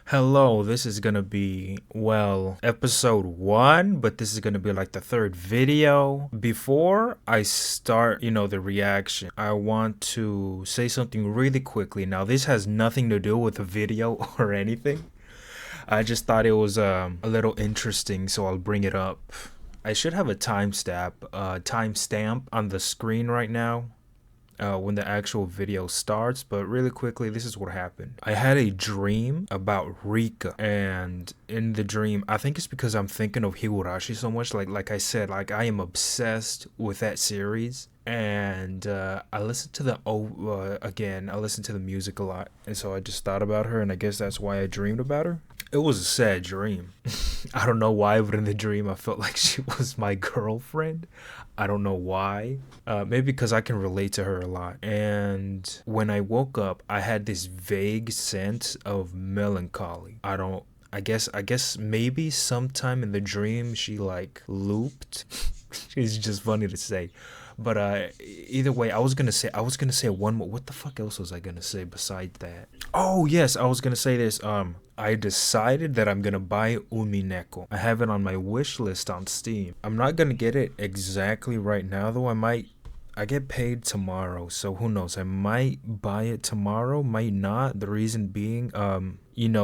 Hello, this is gonna be, well, episode 1, but this is gonna be like the third video. Before I start, the reaction, I want to say something really quickly. Now, this has nothing to do with the video or anything. I just thought it was a little interesting, so I'll bring it up. I should have a timestamp on the screen right now. When the actual video starts, but really quickly, this is what happened. I had a dream about Rika, and in the dream, I think it's because I'm thinking of Higurashi so much. Like I said, like I am obsessed with that series, and I listened to the I listened to the music a lot, and so I just thought about her, and I guess that's why I dreamed about her. It was a sad dream. I don't know why, but in the dream, I felt like she was my girlfriend. I don't know why. Maybe because I can relate to her a lot. And when I woke up, I had this vague sense of melancholy. I guess maybe sometime in the dream she like looped. It's just funny to say. But either way, I was gonna say one more. What the fuck else was I gonna say besides that? Oh yes, I was gonna say this. I decided that I'm gonna buy UMINEKO. I have it on my wish list on Steam. I'm not gonna get it exactly right now though. I get paid tomorrow, so who knows? I might buy it tomorrow, might not. The reason being,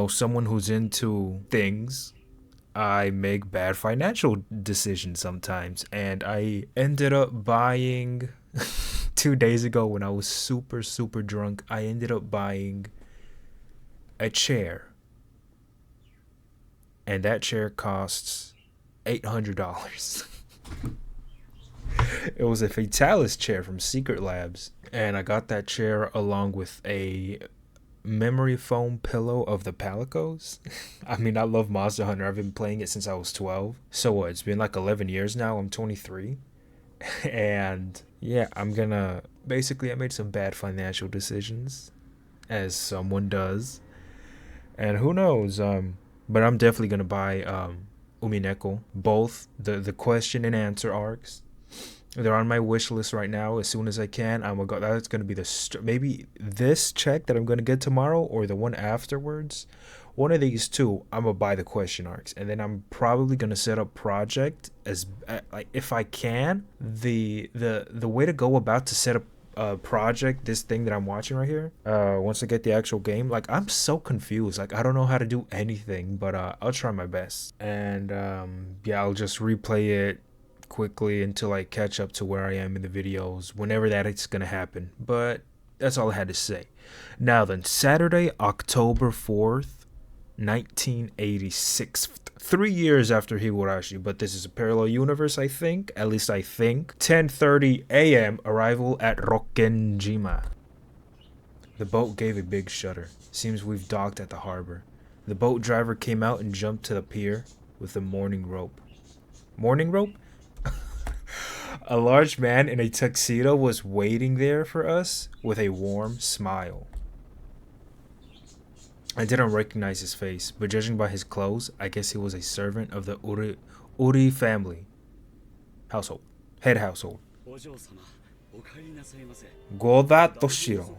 someone who's into things, I make bad financial decisions sometimes, and I ended up buying 2 days ago when I was super drunk. I ended up buying a chair, and that chair costs $800. It was a Fatalis chair from Secret Labs, and I got that chair along with a memory foam pillow of the Palicos. I mean, I love Monster Hunter. I've been playing it since I was 12. So what? It's been like 11 years now. I'm 23. And yeah, I made some bad financial decisions, as someone does. And who knows? But I'm definitely gonna buy UMINEKO, both the question and answer arcs. They're on my wish list right now. As soon as I can, I'm gonna go. That's gonna be maybe this check that I'm gonna get tomorrow, or the one afterwards. One of these two, I'm gonna buy the question arcs, and then I'm probably gonna set up project as like if I can. The way to go about to set up a project, this thing that I'm watching right here. Once I get the actual game, like I'm so confused. Like I don't know how to do anything, but I'll try my best, and yeah, I'll just replay it quickly until I catch up to where I am in the videos, whenever that is gonna happen. But that's all I had to say. Now then, Saturday, October 4th, 1986. 3 years after Higurashi, but this is a parallel universe, I think. At least I think. 10:30 a.m. arrival at Rokkenjima. The boat gave a big shudder. Seems we've docked at the harbor. The boat driver came out and jumped to the pier with a mooring rope. Mooring rope? A large man in a tuxedo was waiting there for us with a warm smile. I didn't recognize his face, but judging by his clothes, I guess he was a servant of the Uri family. Head household. Goda Toshiro.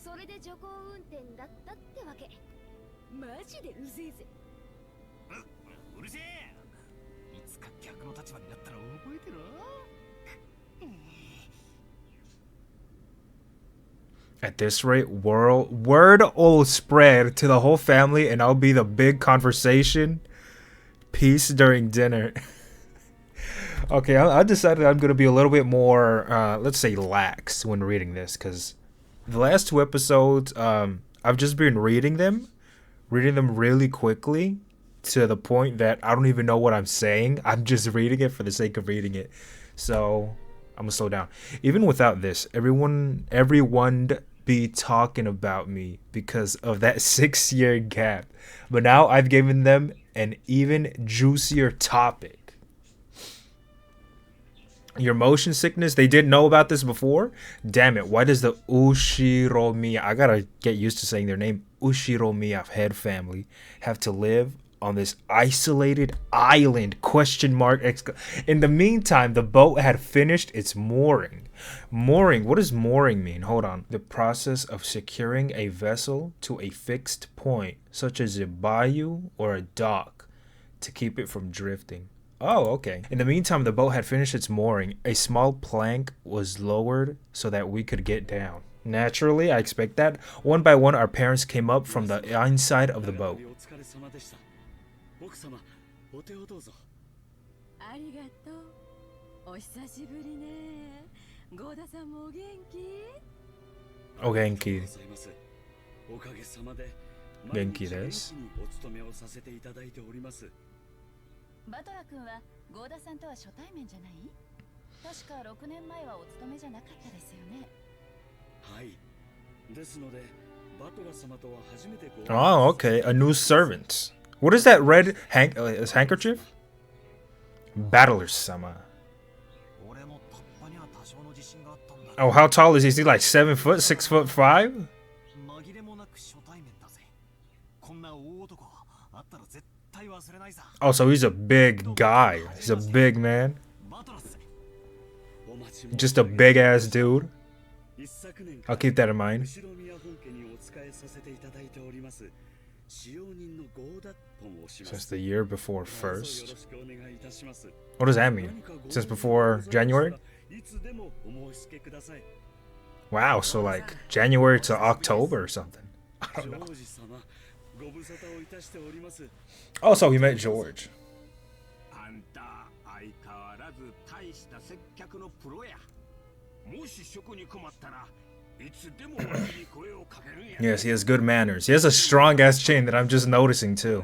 それで徐行運転だったってわけ。マジでうぜえぜ。うるせえ。いつか逆の立場になったら覚えてろ。At this rate, word will spread to the whole family, and I'll be the big conversation piece during dinner. Okay, I decided I'm gonna be a little bit more, let's say, lax when reading this, because the last 2 episodes, I've just been reading them really quickly to the point that I don't even know what I'm saying. I'm just reading it for the sake of reading it. So I'm gonna slow down. Even without this, everyone be talking about me because of that 6-year gap. But now I've given them an even juicier topic. Your motion sickness, they didn't know about this before? Damn it, why does the Ushiromiya, I gotta get used to saying their name, Ushiromiya head family, have to live on this isolated island, question mark. In the meantime, the boat had finished its mooring. Mooring, what does mooring mean? Hold on. The process of securing a vessel to a fixed point, such as a bayou or a dock, to keep it from drifting. Oh, okay. In the meantime, the boat had finished its mooring. A small plank was lowered so that we could get down. Naturally, I expect that. One by one, our parents came up from the inside of the boat. O genki. Genki desu. バトラ君はゴーダさんとは初対面じゃない？確か6年前はお勤めじゃなかったですよね。はい。ですので、バトラ様とは初めてご。Oh, okay. A new servant. What is that red handkerchief? Battler-sama. Oh, how tall is he? Is he like 7 foot, 6'5"? Oh, so he's a big guy. He's a big man. Just a big ass dude. I'll keep that in mind. Since the year before first. What does that mean? Since before January? Wow, so like January to October or something. I don't know. Oh, so he met George. Yes, he has good manners. He has a strong ass chin that I'm just noticing too.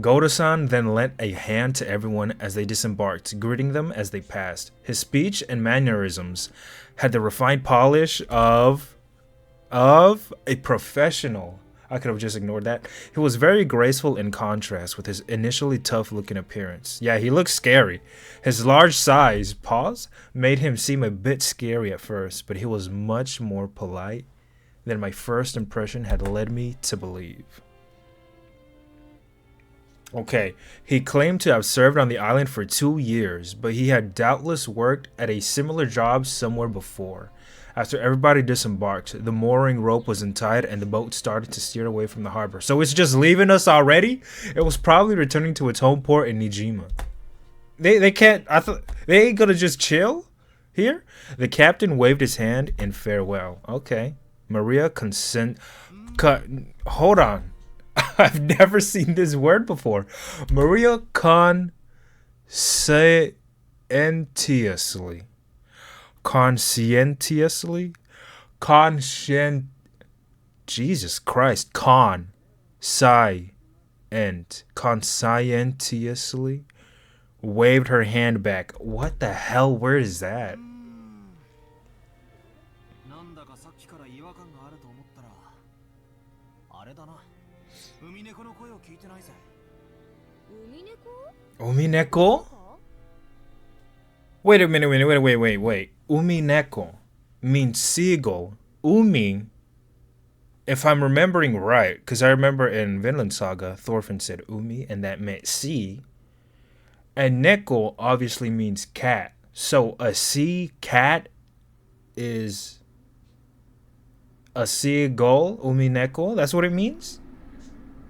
Goda-san then lent a hand to everyone as they disembarked, greeting them as they passed. His speech and mannerisms had the refined polish of a professional. I could have just ignored that. He was very graceful in contrast with his initially tough-looking appearance. Yeah, he looked scary. His large size, made him seem a bit scary at first, but he was much more polite than my first impression had led me to believe. Okay, he claimed to have served on the island for 2 years, but he had doubtless worked at a similar job somewhere before. After everybody disembarked, the mooring rope was untied and the boat started to steer away from the harbor. So it's just leaving us already? It was probably returning to its home port in Nijima. They can't, they ain't gonna just chill here? The captain waved his hand in farewell. Okay. Maria hold on. I've never seen this word before. Maria conscientiously. Jesus Christ. Conscientiously waved her hand back. What the hell? Where is that? Umineko? Wait a minute, wait. Umineko means seagull. Umi, if I'm remembering right, because I remember in Vinland Saga, Thorfinn said Umi, and that meant sea. And neko obviously means cat. So a sea cat is a seagull, umineko? That's what it means?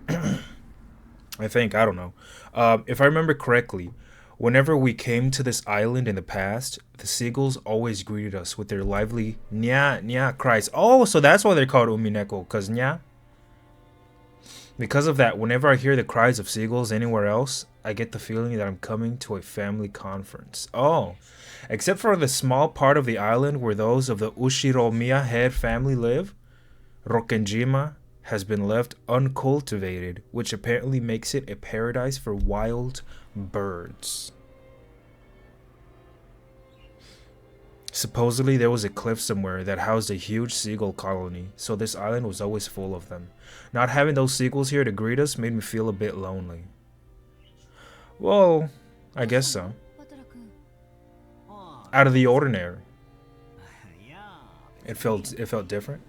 I think, I don't know. If I remember correctly, whenever we came to this island in the past, the seagulls always greeted us with their lively nya cries. Oh, so that's why they're called umineko, cause nya. Because of that, whenever I hear the cries of seagulls anywhere else, I get the feeling that I'm coming to a family conference. Oh, except for the small part of the island where those of the Ushiromiya head family live, Rokkenjima has been left uncultivated, which apparently makes it a paradise for wild birds. Supposedly there was a cliff somewhere that housed a huge seagull colony, so this island was always full of them. Not having those seagulls here to greet us made me feel a bit lonely. Well, I guess so. Out of the ordinary. It felt different.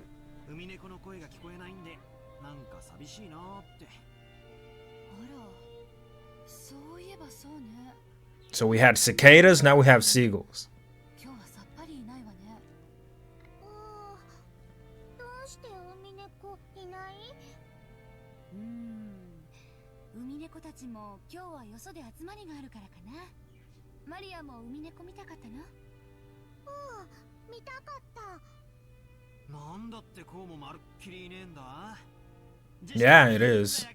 So we had cicadas, now we have seagulls. Yeah, it is.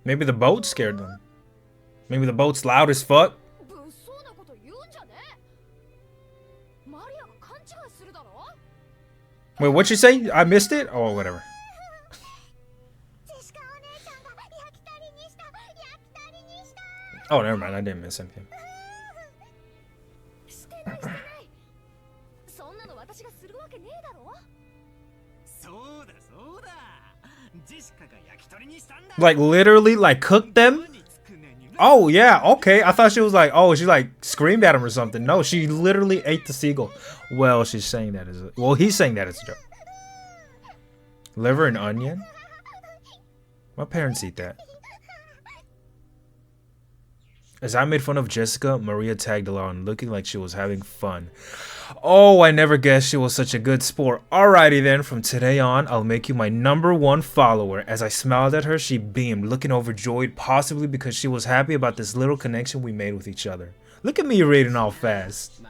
Maybe the boat scared them. Maybe the boat's loud as fuck. Wait, what'd you say? I missed it? Oh, whatever. Oh, never mind. I didn't miss anything. Like literally, like cooked them? Oh yeah, okay. I thought she was like, oh, she like screamed at him or something. No, she literally ate the seagull. Well, she's saying that as a, well, he's saying that as a joke. Liver and onion? My parents eat that. As I made fun of Jessica, Maria tagged along, looking like she was having fun. Oh, I never guessed she was such a good sport. Alrighty then, from today on, I'll make you my #1 follower. As I smiled at her, she beamed, looking overjoyed, possibly because she was happy about this little connection we made with each other. Look at me reading all fast.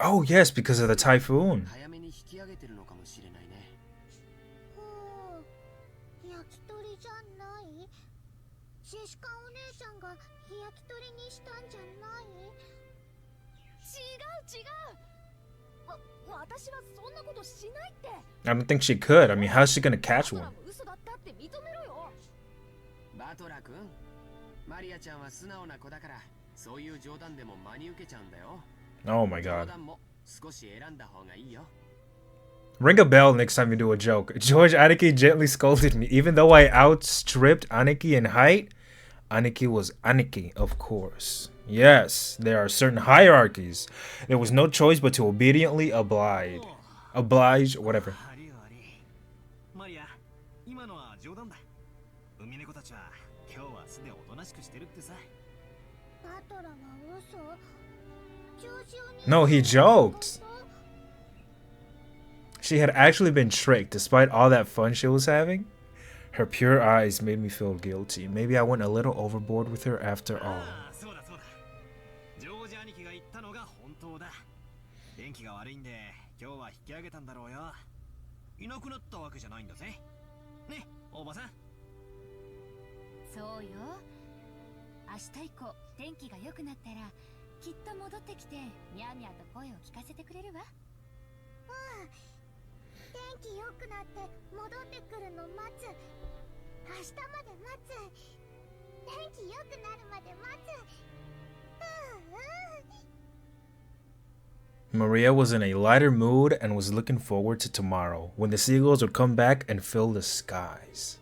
Oh yes, because of the typhoon. I don't think she could. I mean, how's she gonna catch one? Oh my god. Ring a bell next time you do a joke. George Aniki gently scolded me. Even though I outstripped Aniki in height, Aniki was Aniki, of course. Yes, there are certain hierarchies. There was no choice but to obediently oblige. Oblige, whatever. No, he joked. She had actually been tricked despite all that fun she was having. Her pure eyes made me feel guilty. Maybe I went a little overboard with her after all. Maria was in a lighter mood and was looking forward to tomorrow, when the seagulls would come back and fill the skies.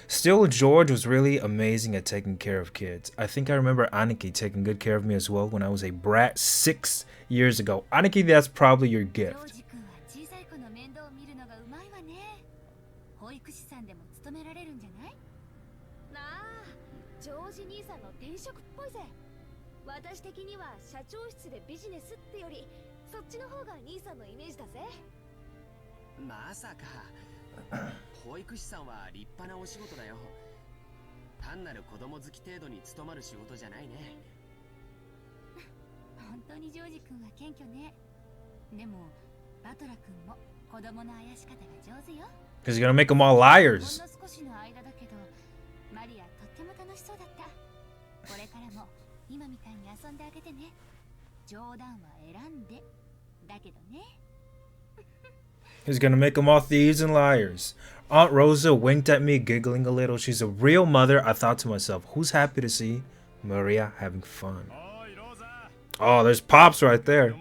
Still, George was really amazing at taking care of kids. I think I remember Aniki taking good care of me as well when I was a brat 6 years ago. Aniki, that's probably your gift. He's gonna make them all liars. He's gonna make them all thieves and liars. Aunt Rosa winked at me, giggling a little. She's a real mother. I thought to myself, who's happy to see Maria having fun? Oh, there's Pops right there.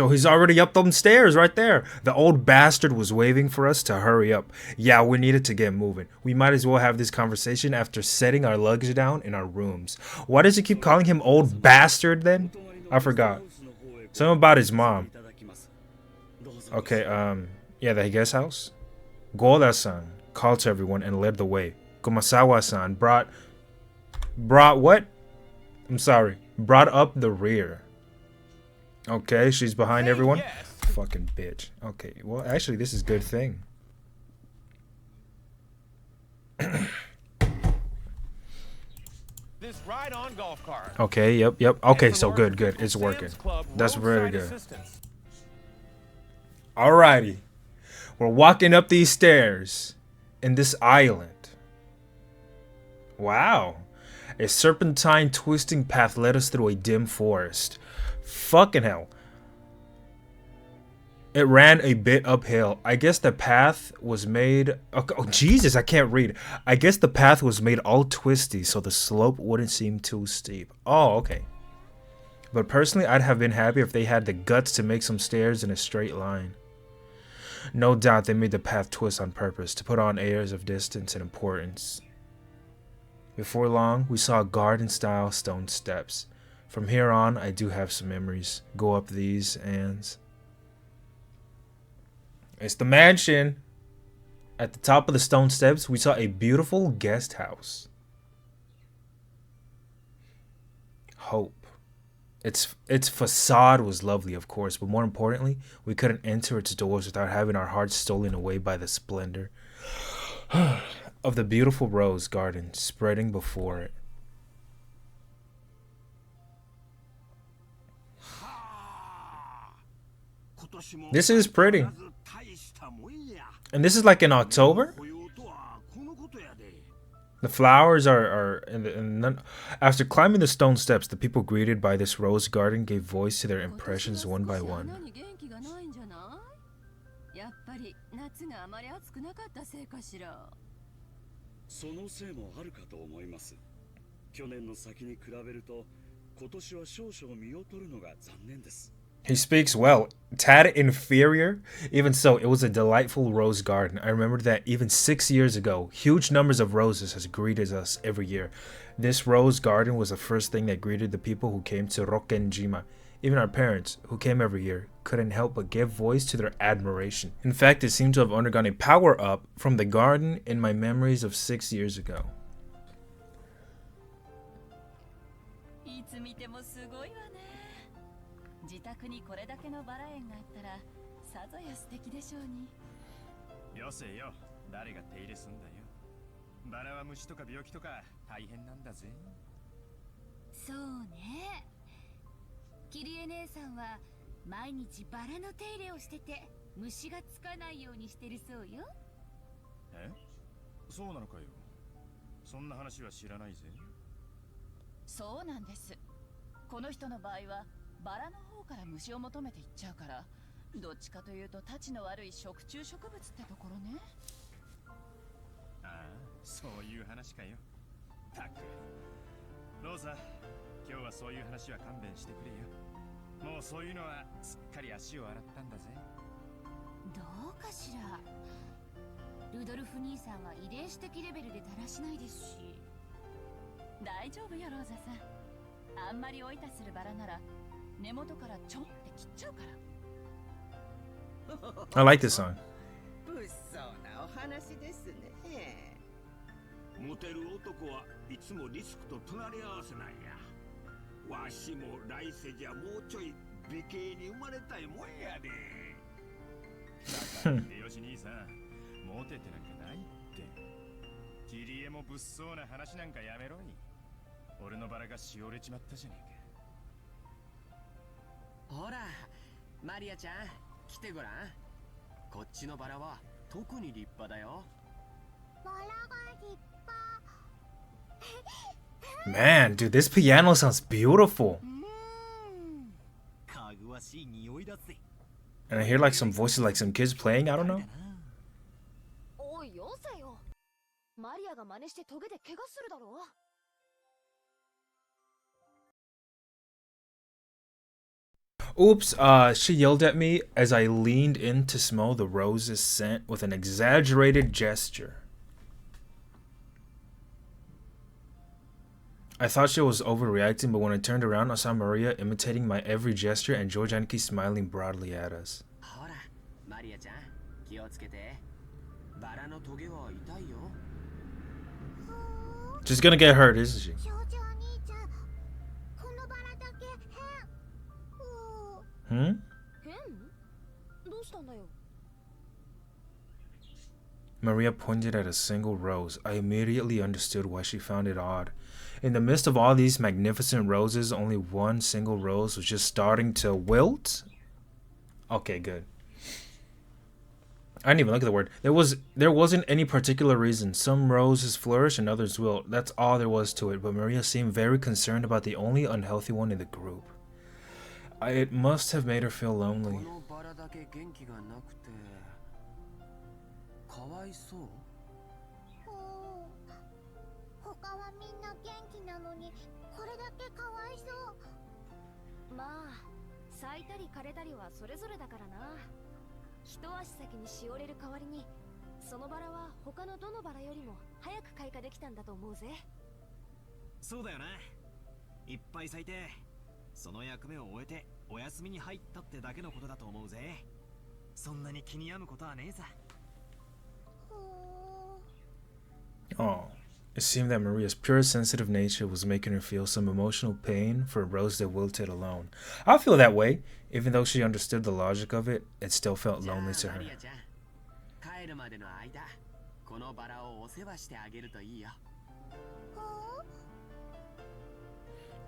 So he's already up them stairs right there. The old bastard was waving for us to hurry up. Yeah, we needed to get moving. We might as well have this conversation after setting our luggage down in our rooms. Why does he keep calling him old bastard then? I forgot. Something about his mom. Okay, yeah, the guest house. Goda-san called to everyone and led the way. Kumasawa-san brought what? I'm sorry. Brought up the rear. Okay, she's behind everyone. Yes. Fucking bitch. Okay, well, actually, this is a good thing. This ride on golf cart. Okay, yep. Okay, so good. It's working. That's very good. Alrighty. We're walking up these stairs in this island. Wow. A serpentine twisting path led us through a dim forest. Fucking hell. It ran a bit uphill. I guess the path was made... Oh, Jesus, I can't read. I guess the path was made all twisty so the slope wouldn't seem too steep. Oh, okay. But personally, I'd have been happy if they had the guts to make some stairs in a straight line. No doubt they made the path twist on purpose to put on airs of distance and importance. Before long, we saw garden-style stone steps. From here on, I do have some memories. Go up these and... It's the mansion. At the top of the stone steps, we saw a beautiful guest house. Hope. Its facade was lovely, of course, but more importantly, we couldn't enter its doors without having our hearts stolen away by the splendor of the beautiful rose garden spreading before it. This is pretty. And this is like in October? The flowers are after climbing the stone steps, the people greeted by this rose garden gave voice to their impressions one by one. He speaks well. Tad inferior. Even so, it was a delightful rose garden. I remembered that even 6 years ago, huge numbers of roses has greeted us every year. This rose garden was the first thing that greeted the people who came to Rokkenjima. Even our parents, who came every year, couldn't help but give voice to their admiration. In fact, it seemed to have undergone a power-up from the garden in my memories of 6 years ago. I like this song. Man, dude, this piano sounds beautiful. And I hear like some voices, like some kids playing, I don't know. Oops, she yelled at me as I leaned in to smell the rose's scent with an exaggerated gesture. I thought she was overreacting, but when I turned around, I saw Maria imitating my every gesture and George Aniki smiling broadly at us. She's gonna get hurt, isn't she? Hmm? Maria pointed at a single rose. I immediately understood why she found it odd. In the midst of all these magnificent roses, only one single rose was just starting to wilt? Okay, good. I didn't even look at the word. There wasn't any particular reason. Some roses flourish and others wilt. That's all there was to it, but Maria seemed very concerned about the only unhealthy one in the group. It must have made her feel lonely. Oh, it seemed that Maria's pure sensitive nature was making her feel some emotional pain for a rose that wilted alone. I feel that way. Even though she understood the logic of it, it still felt lonely to her.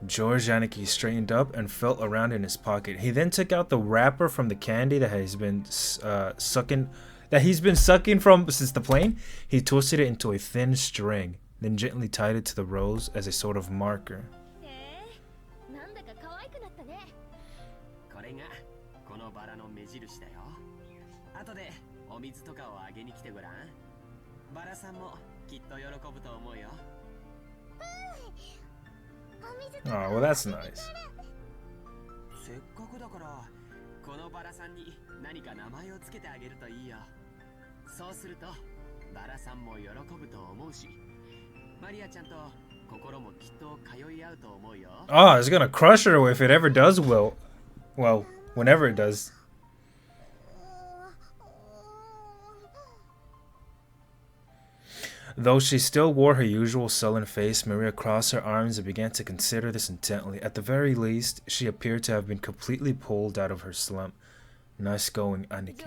George Aniki straightened up and felt around in his pocket. He then took out the wrapper from the candy that he's been sucking from since the plane. He twisted it into a thin string, then gently tied it to the rose as a sort of marker. Oh, well, that's nice. Oh, it's gonna crush her if it ever does wilt. Well, whenever it does. Though she still wore her usual sullen face, Maria crossed her arms and began to consider this intently. At the very least, she appeared to have been completely pulled out of her slump. Nice going, Aniki.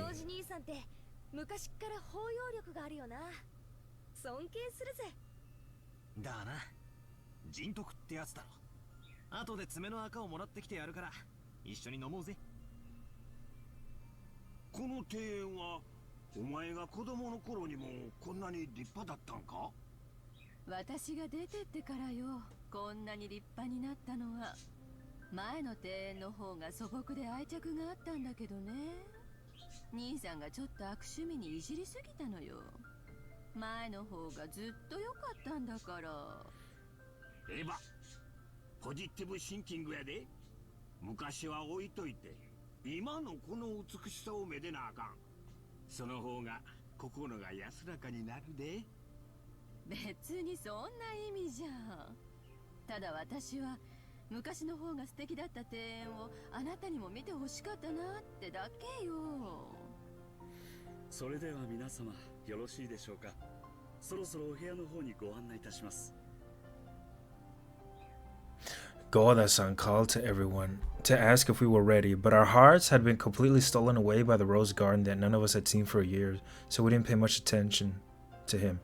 Goda-san called to everyone to ask if we were ready, but our hearts had been completely stolen away by the rose garden that none of us had seen for years, so we didn't pay much attention to him.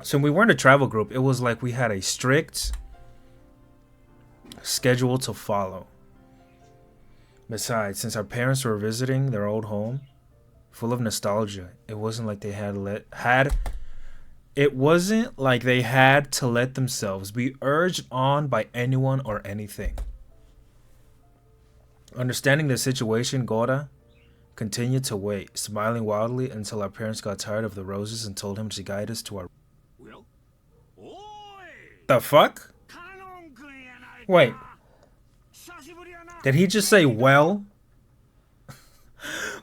So when we weren't a travel group, it was like we had a strict schedule to follow. Besides, since our parents were visiting their old home, full of nostalgia, it wasn't like they had to let themselves be urged on by anyone or anything. Understanding the situation, Gora continued to wait, smiling wildly until our parents got tired of the roses and told him to guide us to our... The fuck? Wait. Did he just say well?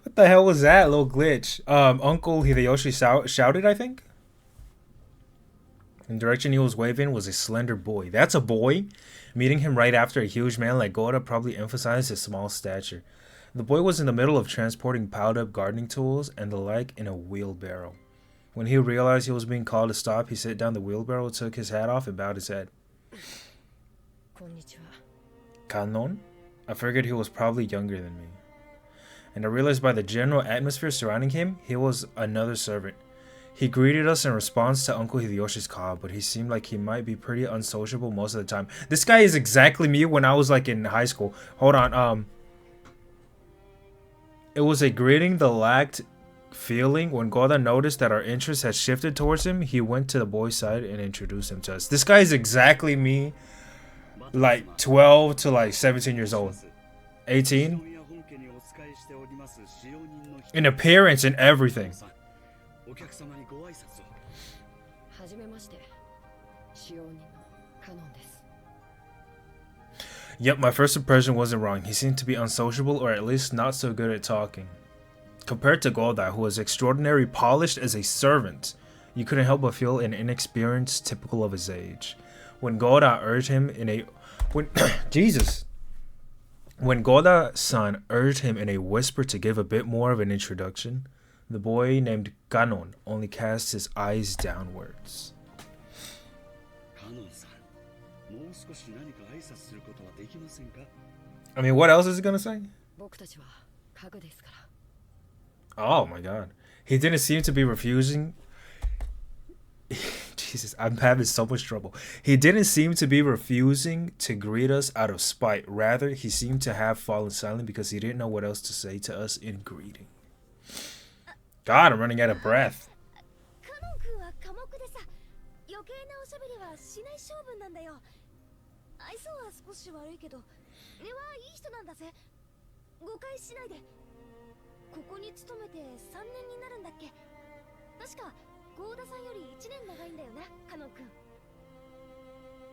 What the hell was that little glitch? Uncle Hideyoshi shouted, I think. In the direction he was waving was a slender boy. That's a boy? Meeting him right after a huge man like Goda probably emphasized his small stature. The boy was in the middle of transporting piled up gardening tools and the like in a wheelbarrow. When he realized he was being called to stop, he set down the wheelbarrow, took his hat off, and bowed his head. Kanon? I figured he was probably younger than me. And I realized by the general atmosphere surrounding him, he was another servant. He greeted us in response to Uncle Hideyoshi's call, but he seemed like he might be pretty unsociable most of the time. This guy is exactly me when I was like in high school. Hold on, it was a greeting that lacked feeling. When Goda noticed that our interest had shifted towards him, he went to the boy's side and introduced him to us. This guy is exactly me, like 12 to like 17 years old. 18? In appearance and everything. Yep, my first impression wasn't wrong. He seemed to be unsociable, or at least not so good at talking. Compared to Goda, who was extraordinarily polished as a servant, you couldn't help but feel an inexperience typical of his age. When Goda urged him in a... When Goda-san urged him in a whisper to give a bit more of an introduction, the boy named Kanon only cast his eyes downwards. I mean, what else is he gonna say? Oh my god. He didn't seem to be refusing. Jesus, I'm having so much trouble. He didn't seem to be refusing to greet us out of spite. Rather, he seemed to have fallen silent because he didn't know what else to say to us in greeting. God, I'm running out of breath.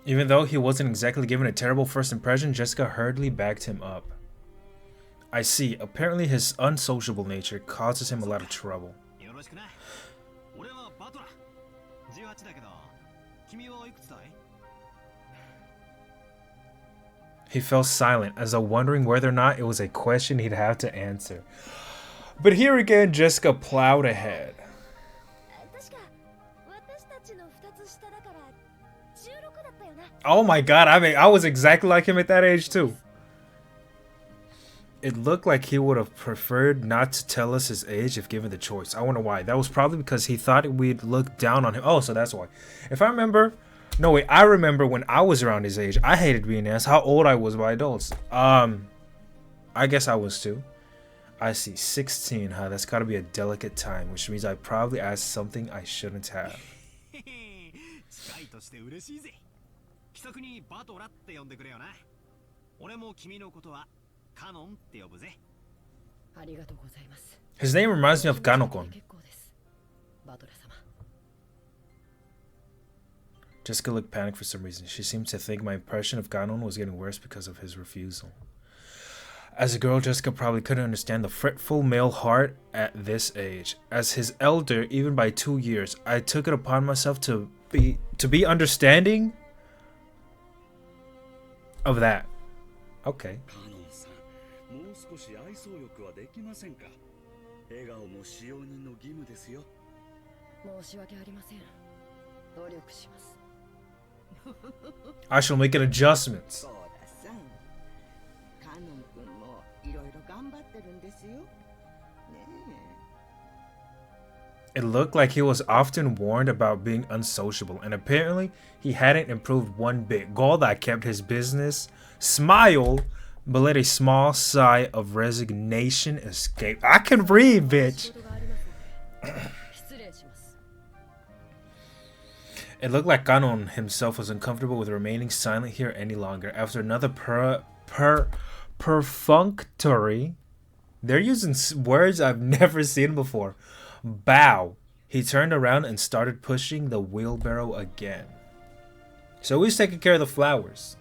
Even though he wasn't exactly given a terrible first impression, Jessica hurriedly backed him up. I see. Apparently his unsociable nature causes him a lot of trouble. He fell silent, as though wondering whether or not it was a question he'd have to answer. But here again, Jessica plowed ahead. Oh my god, I mean, I was exactly like him at that age too. It looked like he would have preferred not to tell us his age if given the choice. I wonder why. That was probably because he thought we'd look down on him. Oh, so that's why. If I remember... No, wait, I remember when I was around his age, I hated being asked how old I was by adults. I guess I was too. I see, 16, huh? That's gotta be a delicate time, which means I probably asked something I shouldn't have. His name reminds me of Kanokon. Jessica looked panicked for some reason. She seemed to think my impression of Ganon was getting worse because of his refusal. As a girl, Jessica probably couldn't understand the fretful male heart at this age. As his elder, even by 2 years, I took it upon myself to be understanding of that. Okay. I shall make an adjustments. It looked like he was often warned about being unsociable, and apparently he hadn't improved one bit. Goda kept his business, smiled, but let a small sigh of resignation escape. I can read, bitch. It looked like Ganon himself was uncomfortable with remaining silent here any longer. After another perfunctory, they're using words I've never seen before, bow, he turned around and started pushing the wheelbarrow again. So he's taking care of the flowers.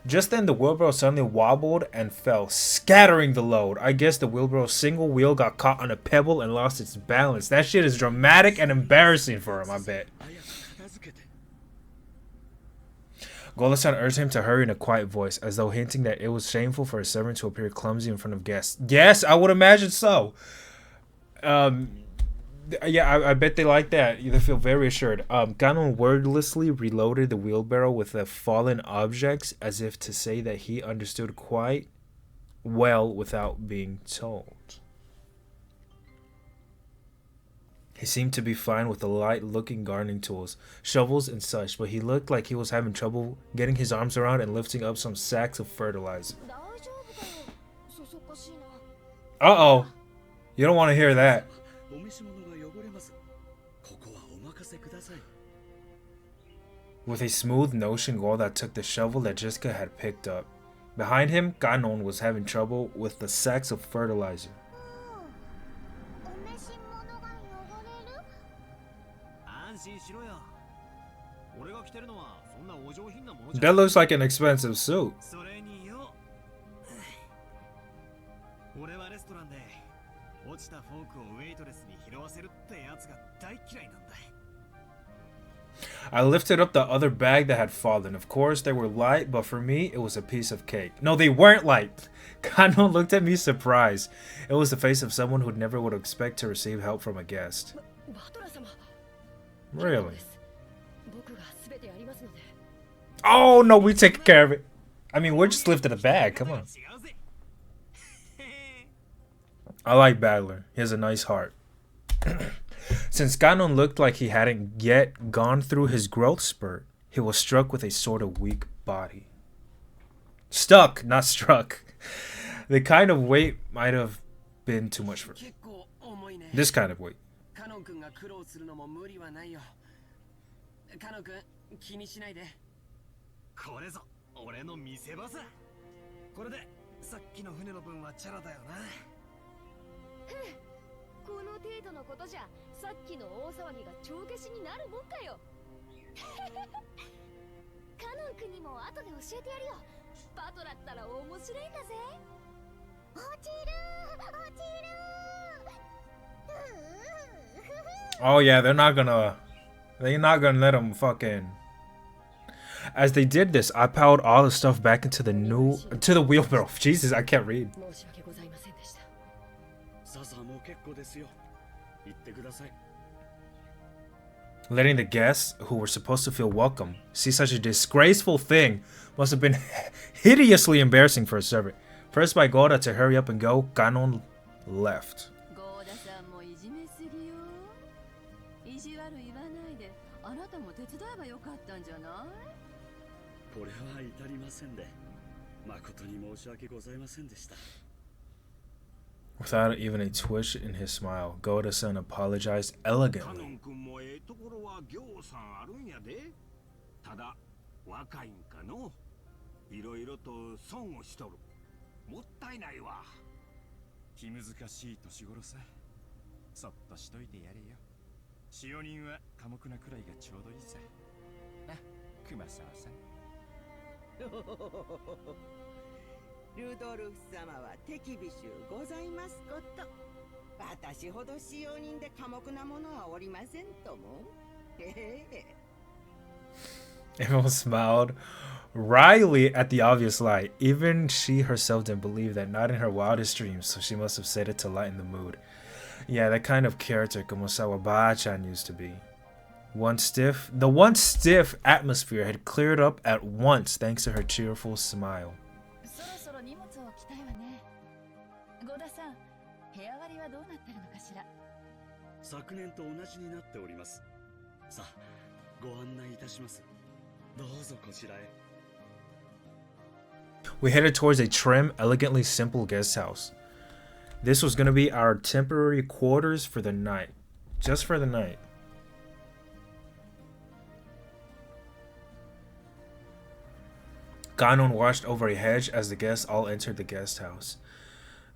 Just then, the wheelbarrow suddenly wobbled and fell, scattering the load. I guess the wheelbarrow's single wheel got caught on a pebble and lost its balance. That shit is dramatic and embarrassing for him, I bet. Gola-san urged him to hurry in a quiet voice, as though hinting that it was shameful for a servant to appear clumsy in front of guests. Yes, I would imagine so. Yeah, I bet they like that. They feel very assured. Ganon wordlessly reloaded the wheelbarrow with the fallen objects, as if to say that he understood quite well without being told. He seemed to be fine with the light-looking gardening tools, shovels and such, but he looked like he was having trouble getting his arms around and lifting up some sacks of fertilizer. Uh-oh. You don't want to hear that. With a smooth notion, Golda took the shovel that Jessica had picked up. Behind him, Ganon was having trouble with the sacks of fertilizer. That looks like an expensive suit. I lifted up the other bag that had fallen. Of course, they were light, but for me, it was a piece of cake. No, they weren't light. Ganon looked at me surprised. It was the face of someone who never would expect to receive help from a guest. Really? Oh, no, we take care of it. I mean, we're just lifting a bag. Come on. I like Battler. He has a nice heart. Since Ganon looked like he hadn't yet gone through his growth spurt, he was struck with a sort of weak body. Stuck, not struck. The kind of weight might have been too much for him. This kind of weight. Oh yeah, they're not gonna let him fucking. As they did this, I piled all the stuff back into the wheelbarrow. Jesus, I can't read. Letting the guests, who were supposed to feel welcome, see such a disgraceful thing must have been hideously embarrassing for a servant. Pressed by Golda to hurry up and go, Ganon left. Without even a twitch in his smile, Golda-san apologized elegantly. Everyone smiled wryly at the obvious lie. Even she herself didn't believe that, not in her wildest dreams, so she must have said it to lighten the mood. Yeah, that kind of character Kumasawa Ba-chan used to be. The once stiff atmosphere had cleared up at once thanks to her cheerful smile. We headed towards a trim, elegantly simple guest house. This was going to be our temporary quarters for the night. Just for the night. Ganon watched over a hedge as the guests all entered the guest house.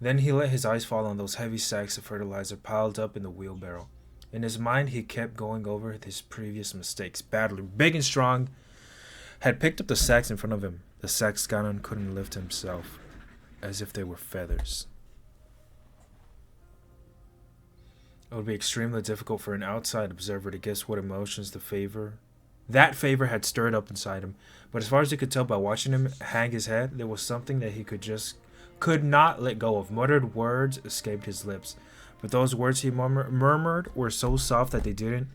Then he let his eyes fall on those heavy sacks of fertilizer piled up in the wheelbarrow. In his mind, he kept going over his previous mistakes. Battler, big and strong, had picked up the sacks in front of him. The sex canon couldn't lift himself, as if they were feathers. It would be extremely difficult for an outside observer to guess what emotions that favor had stirred up inside him. But as far as he could tell by watching him hang his head, there was something that he could not let go of. Muttered words escaped his lips, but those words he murmured were so soft that they didn't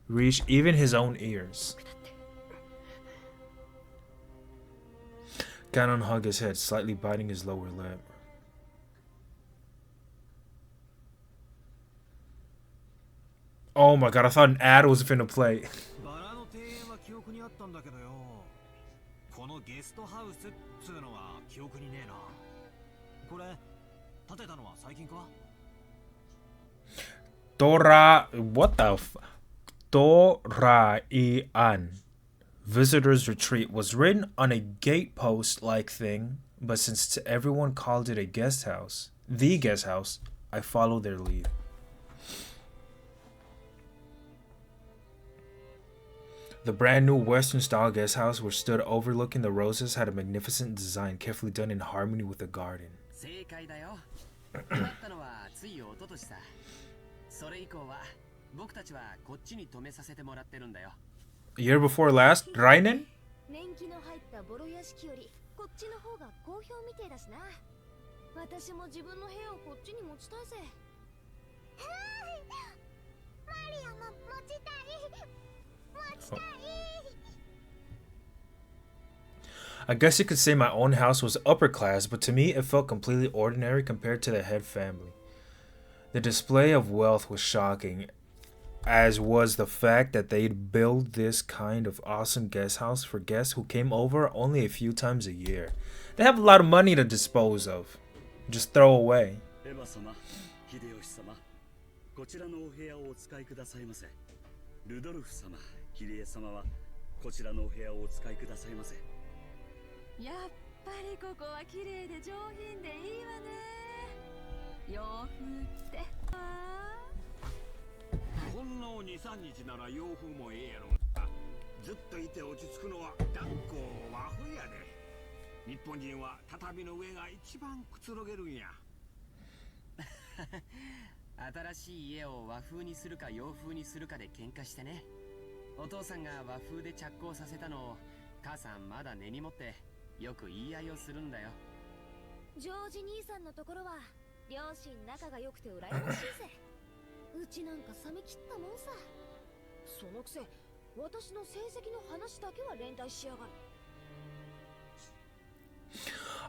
reach even his own ears. Ganon hugged his head, slightly biting his lower lip. Oh my god, I thought an ad was finna play. What the f? Doraian. Visitor's Retreat was written on a gatepost-like thing, but since everyone called it a guest house, I followed their lead. The brand new Western-style guest house, which stood overlooking the roses, had a magnificent design carefully done in harmony with the garden. Year before last, Rainen? I guess you could say my own house was upper class, but to me it felt completely ordinary compared to the head family. The display of wealth was shocking, as was the fact that they'd build this kind of awesome guest house for guests who came over only a few times a year. They have a lot of money to dispose of. Just throw away.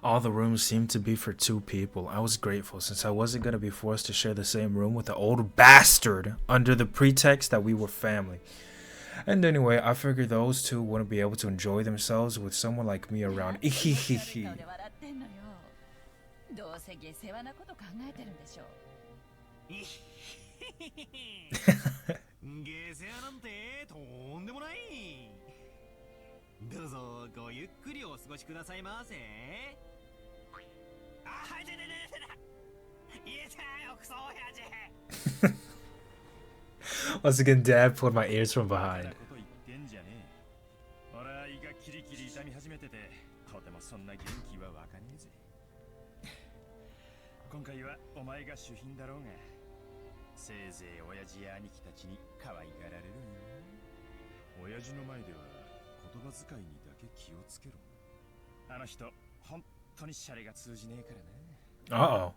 All the rooms seemed to be for two people. I was grateful, since I wasn't going to be forced to share the same room with the old bastard under the pretext that we were family. And anyway, I figured those two wouldn't be able to enjoy themselves with someone like me around. Once again, Dad pulled my ears from behind. Uh-oh.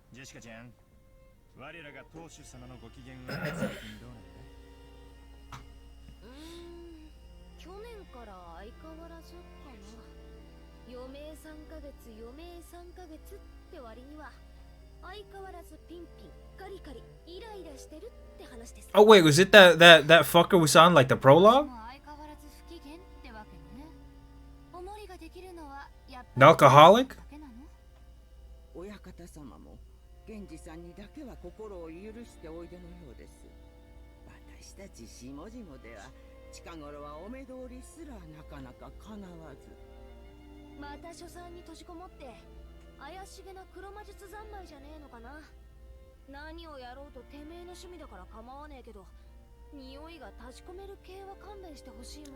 Oh wait, was it that fucker we saw in like the prologue? An alcoholic?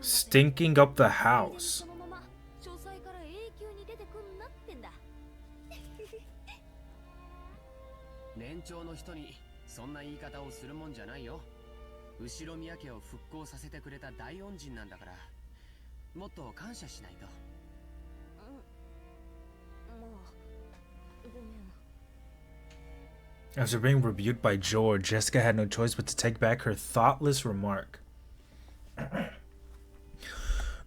Stinking up the house. 年長の人にそんな言い方をするもんじゃないよ。後ろ宮家を復興させてくれた大恩人なんだから、もっと感謝しないと。After being rebuked by George, Jessica had no choice but to take back her thoughtless remark.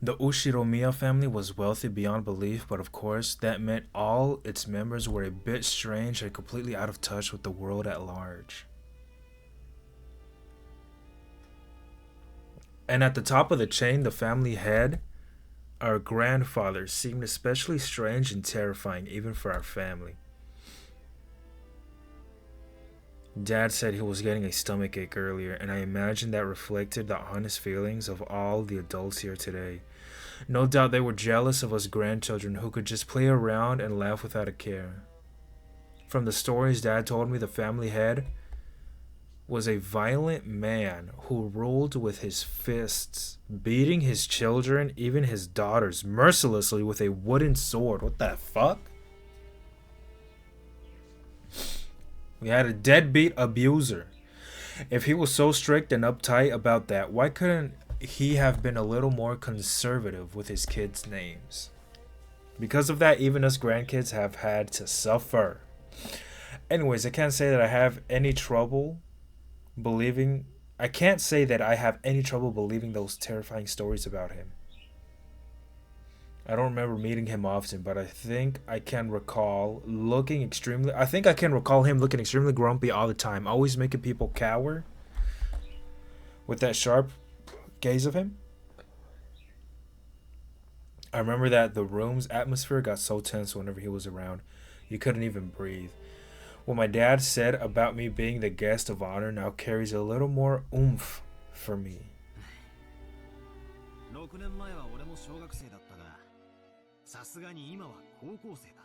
The Ushiromiya family was wealthy beyond belief, but of course, that meant all its members were a bit strange and completely out of touch with the world at large. And at the top of the chain, the family head, our grandfather, seemed especially strange and terrifying, even for our family. Dad said he was getting a stomachache earlier, and I imagined that reflected the honest feelings of all the adults here today. No doubt they were jealous of us grandchildren who could just play around and laugh without a care. From the stories Dad told me, the family head was a violent man who ruled with his fists, beating his children, even his daughters, mercilessly with a wooden sword. What the fuck? We had a deadbeat abuser. If he was so strict and uptight about that, why couldn't he have been a little more conservative with his kids' names? Because of that, even us grandkids have had to suffer. Anyways, I can't say that I have any trouble believing those terrifying stories about him. I don't remember meeting him often, but I think I can recall him looking extremely grumpy all the time, always making people cower with that sharp gaze of him. I remember that the room's atmosphere got so tense whenever he was around. You couldn't even breathe. What my dad said about me being the guest of honor now carries a little more oomph for me. 6年前は俺も小学生だったが、さすがに今は高校生だ。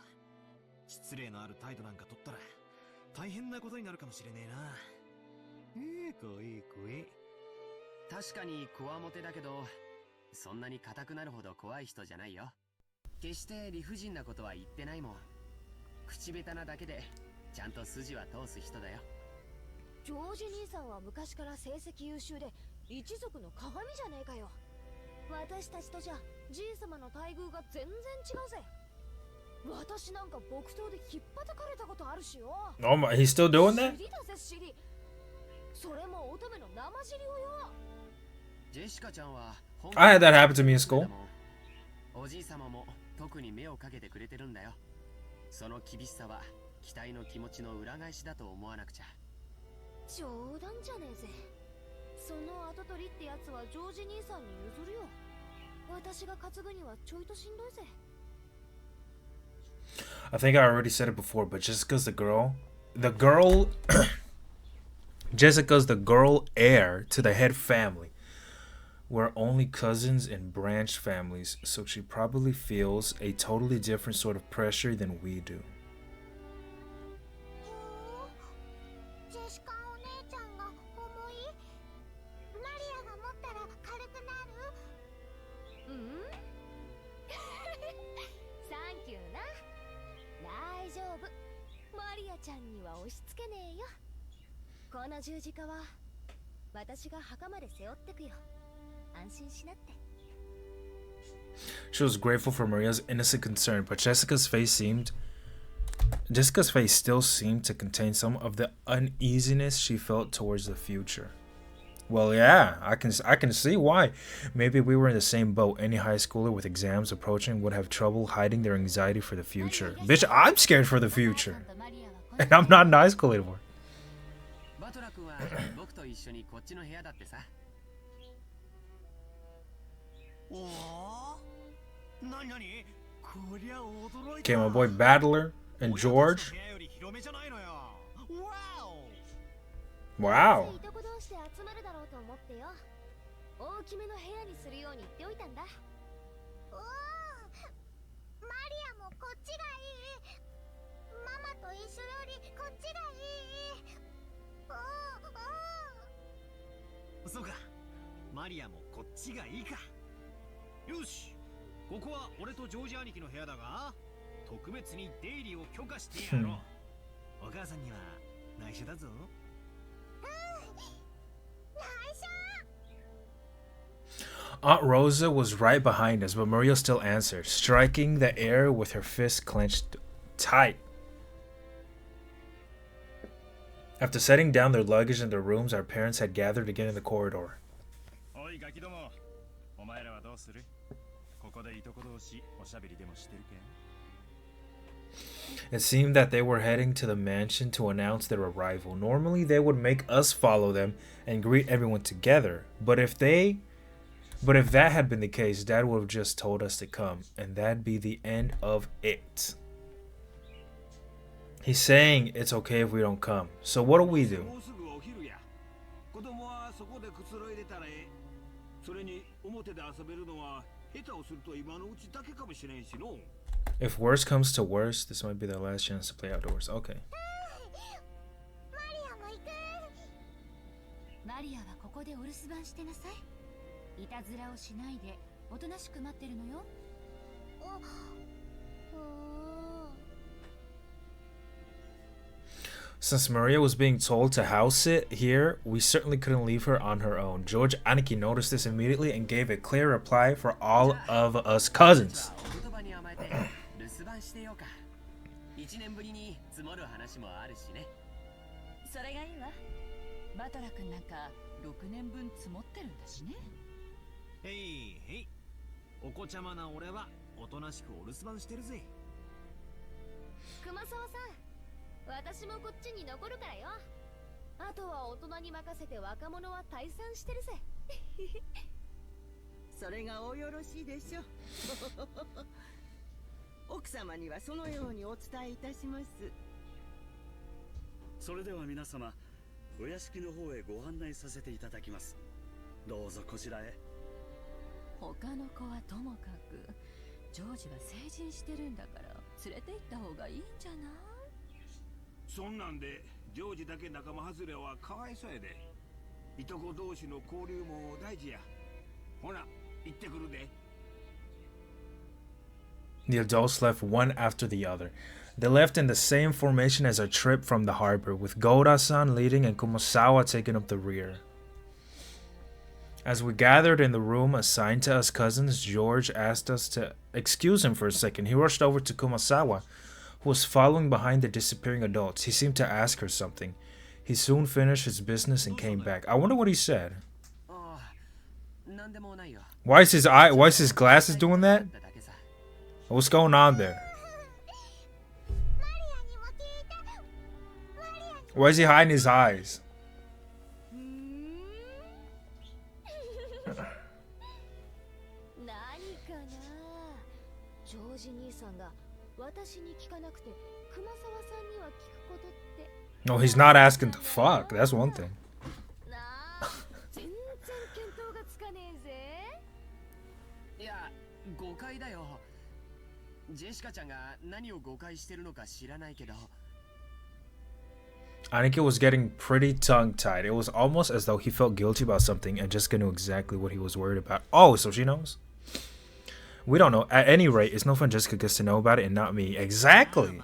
失礼のある態度なんか取ったら大変なことになるかもしれねえな。怖い怖い。確かにこわもてだけど、そんなに硬くなるほど怖い人じゃないよ。決して理不尽なことは言ってないもん。口下手なだけでちゃんと筋は通す人だよ。ジョージ兄さんは昔から成績優秀で一族の鏡じゃねえかよ。私たちとじゃじい様の待遇が全然違うぜ。私なんか木刀で引っ叩かれたことあるしよ。Oh my, he's still doing that? 尻だぜ尻。それも乙女の生尻をよ。ジェシカちゃんは I had that happen to me in school. おじい様も特に目をかけてくれてるんだよ。その厳しさは期待の気持ちの裏返しだと思わなくちゃ。冗談じゃねえぜ。その跡取りってやつはジョージ兄さんに譲るよ。私が担ぐにはちょいとしんどいぜ。I think I already said it before, but Jessica's Jessica's the girl heir to the head family. We're only cousins in branch families, so she probably feels a totally different sort of pressure than we do. ジェシカお姉ちゃんが重い？マリアが持ったら軽くなる？うん？サンキューな。大丈夫。マリアちゃんには押し付けねえよ。この十字架は私が墓まで背負ってくよ。安心しなって。She was grateful for Maria's innocent concern, but Jessica's face still seemed to contain some of the uneasiness she felt towards the future. Well, yeah, I can see why. Maybe we were in the same boat. Any high schooler with exams approaching would have trouble hiding their anxiety for the future. Bitch, I'm scared for the future. And I'm not in high school anymore. バトラ君は僕と一緒にこっちの部屋だってさ。おお、なになに？こりゃ驚いた。 Okay, my boy Battler and George. Wow. いとこ同士で集まるだろうと思ってよ。大きめの部屋にするように言っておいたんだ。おお、マリアもこっちがいい。ママと一緒よりこっちがいい。おお。そうか、マリアもこっちがいいか。よし、ここは俺とジョージ兄貴の部屋だが、特別に出入りを許可してやろう。お母さんには内緒だぞ。Aunt Rosa was right behind us, but Maria still answered, striking the air with her fist clenched tight. After setting down their luggage in their rooms, our parents had gathered again in the corridor. It seemed that they were heading to the mansion to announce their arrival. Normally, they would make us follow them and greet everyone together, but if that had been the case, Dad would have just told us to come, and that'd be the end of it. He's saying it's okay if we don't come. So what do we do? If worse comes to worse, this might be their last chance to play outdoors. Okay. Since Maria was being told to house sit here, we certainly couldn't leave her on her own. George Aniki noticed this immediately and gave a clear reply for all of us cousins. The adults left one after the other. They left in the same formation as our trip from the harbor, with Goda-san leading and Kumasawa taking up the rear. As we gathered in the room assigned to us cousins, George asked us to excuse him for a second. He rushed over to Kumasawa, who was following behind the disappearing adults. He seemed to ask her something. He soon finished his business and came back. I wonder what he said. Why is his glasses doing that? What's going on there? Why is he hiding his eyes? No, he's not asking to fuck. That's one thing. Aniki was getting pretty tongue-tied. It was almost as though he felt guilty about something and just knew exactly what he was worried about. Oh, so she knows? We don't know. At any rate, it's no fun Jessica gets to know about it and not me. Exactly.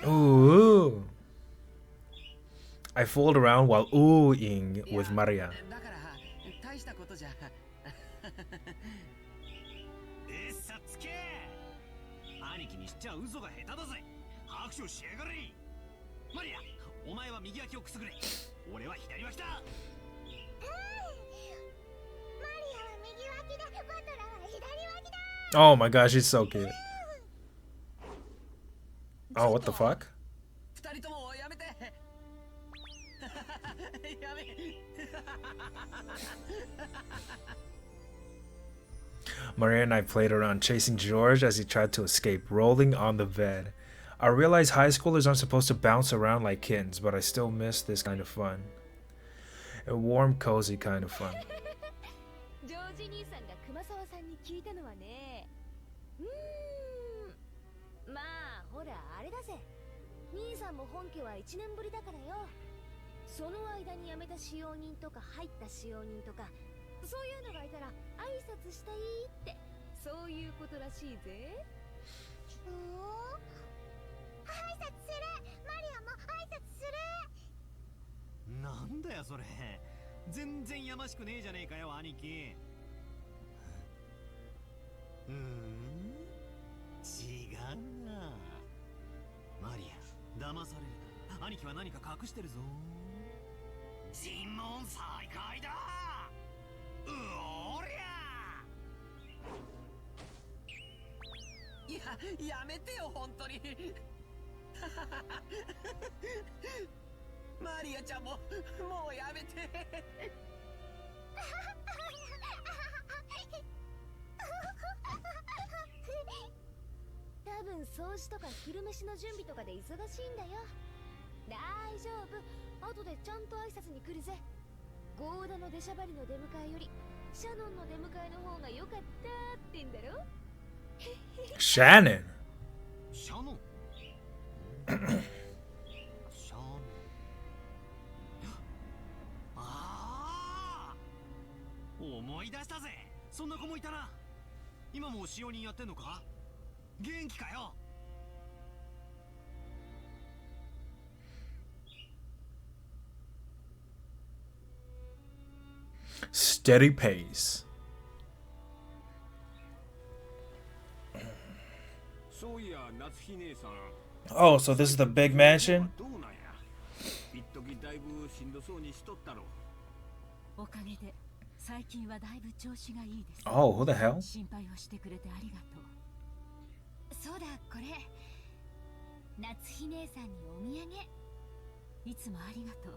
Ooh. I fooled around while oohing with Maria. Oh my gosh, he's so cute. Oh, what the fuck? Maria and I played around chasing George as he tried to escape, rolling on the bed. I realize high schoolers aren't supposed to bounce around like kittens, but I still miss this kind of fun. A warm, cozy kind of fun. まあほらあれだぜ、兄さんも本家は1年ぶりだからよ。その間に辞めた使用人とか入った使用人とかそういうのがいたら挨拶したいって、そういうことらしいぜ。挨拶する。マリアも挨拶する。なんだよそれ、全然やましくねえじゃねえかよ兄貴。違うな。マリア騙されるな。兄貴は何か隠してるぞ。尋問再開だ。おりゃ。やめてよ本当に。マリアちゃんももうやめて。多分掃除とか昼飯の準備とかで忙しいんだよ。大丈夫、後でちゃんと挨拶に来るぜ。ゴーダの出しゃばりの出迎えよりシャノンの出迎えの方が良かったって言うんだろ。Shannon. シャノン。シャノン。ああ、思い出したぜ。そんな子もいたな。今も使用人やってんのか。元気かよ。Steady pace. そういや夏日姉さん。Oh, so this is the big mansion? どうなんや。一時だいぶしんどそうにしとったろ。おかげで最近はだいぶ調子がいいです。 Oh, who the hell? 心配をしてくれてありがとう。そうだ、これ夏日姉さんにお土産。いつもありがとう。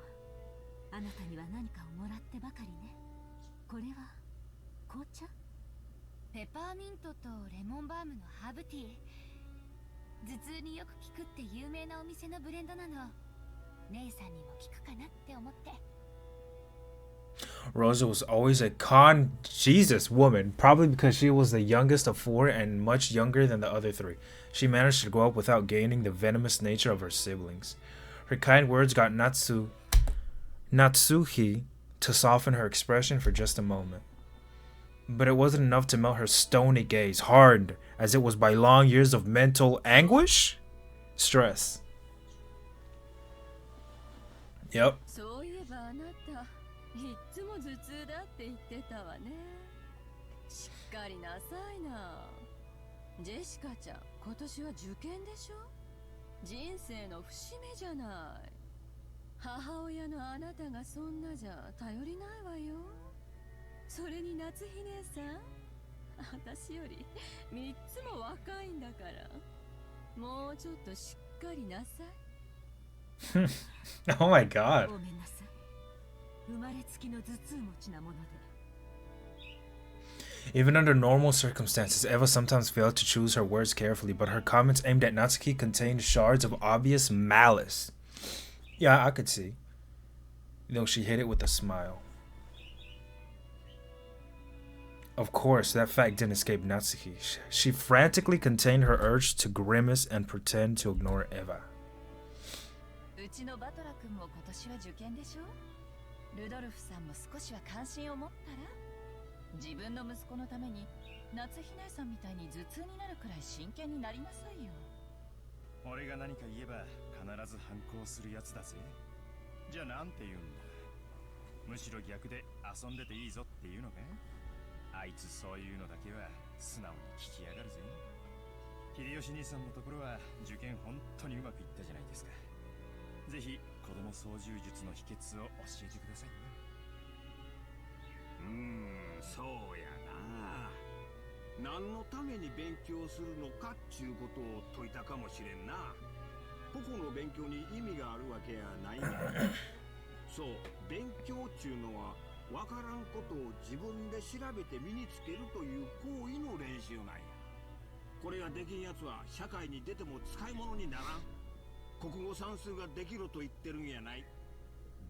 あなたには何かをもらってばかりね。これは紅茶？ペパーミントとレモンバームのハーブティー。頭痛によく効くって有名なお店のブレンドなの。姉さんにも効くかなって思って。Rosa was always a con Jesus woman, probably because she was the youngest of four and much younger than the other three. She managed to grow up without gaining the venomous nature of her siblings. Her kind words got Natsuhi to soften her expression for just a moment. But it wasn't enough to melt her stony gaze, hardened as it was by long years of mental anguish? Stress. Yep. そういえばあなたいっつも頭痛だって言ってたわね。しっかりなさいな。ジェシカちゃん、今年は受験でしょ。人生の節目じゃない。母親のあなたがそんなじゃ頼りないわよ。それに夏日姉さん、私より3つも若いんだから、もうちょっとしっかりなさい。Oh my god. ごめんなさい。生まれつきの頭痛持ちなもので。Even under normal circumstances, Eva sometimes failed to choose her words carefully, but her comments aimed at Natsuki contained shards of obvious malice. Yeah, I could see. Though she hid it with a smile. Of course, that fact didn't escape Natsuki. She frantically contained her urge to grimace and pretend to ignore Eva. うちのバトラ君も今年は受験でしょ。ルドルフさんも少しは関心を持ったら。自分の息子のために夏日姉さんみたいに頭痛になるくらい真剣になりなさいよ。俺が何か言えば必ず反抗するやつだぜ。じゃあなんて言うんだ。むしろ逆で遊んでていいぞっていうのか。あいつそういうのだけは素直に聞きやがるぜ。秀吉兄さんのところは受験本当にうまくいったじゃないですか。ぜひ子供操縦術の秘訣を教えてくださいね。そうやな。何のために勉強するのかっちゅうことを説いたかもしれんな。個々の勉強に意味があるわけやないんだ。そう、勉強っちゅうのはわからんことを自分で調べて身につけるという行為の練習なんや。これができんやつは社会に出ても使い物にならん。国語算数ができると言ってるんやない。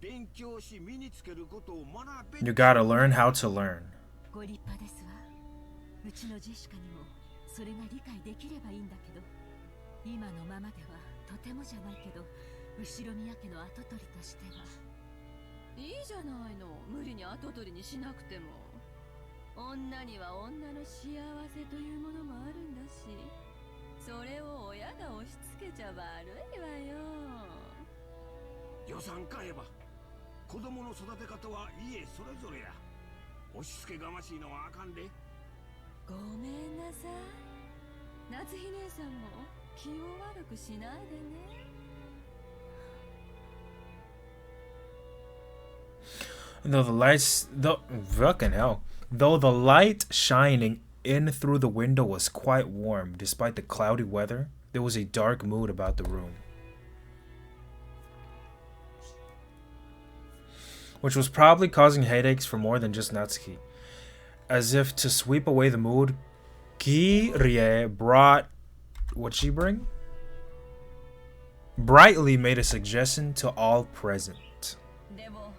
勉強し身につけることを学べ。 You gotta learn how to learn. ご立派ですわ。うちのジェシカにもそれが理解できればいいんだけど。今のままではとてもじゃないけど後ろ宮家の跡取りとしてはいいじゃないの、無理に跡取りにしなくても。女には女の幸せというものもあるんだし、それを親が押し付けちゃ悪いわよ。予算買えば子供の育て方は家それぞれや。押し付けがましいのはあかんで。ごめんなさい。夏日姉さんも気を悪くしないでね。Though the lights, fucking hell, though the light shining in through the window was quite warm, despite the cloudy weather, there was a dark mood about the room, which was probably causing headaches for more than just Natsuki. As if to sweep away the mood, Kirie brought, what'd she bring? Brightly made a suggestion to all present. でも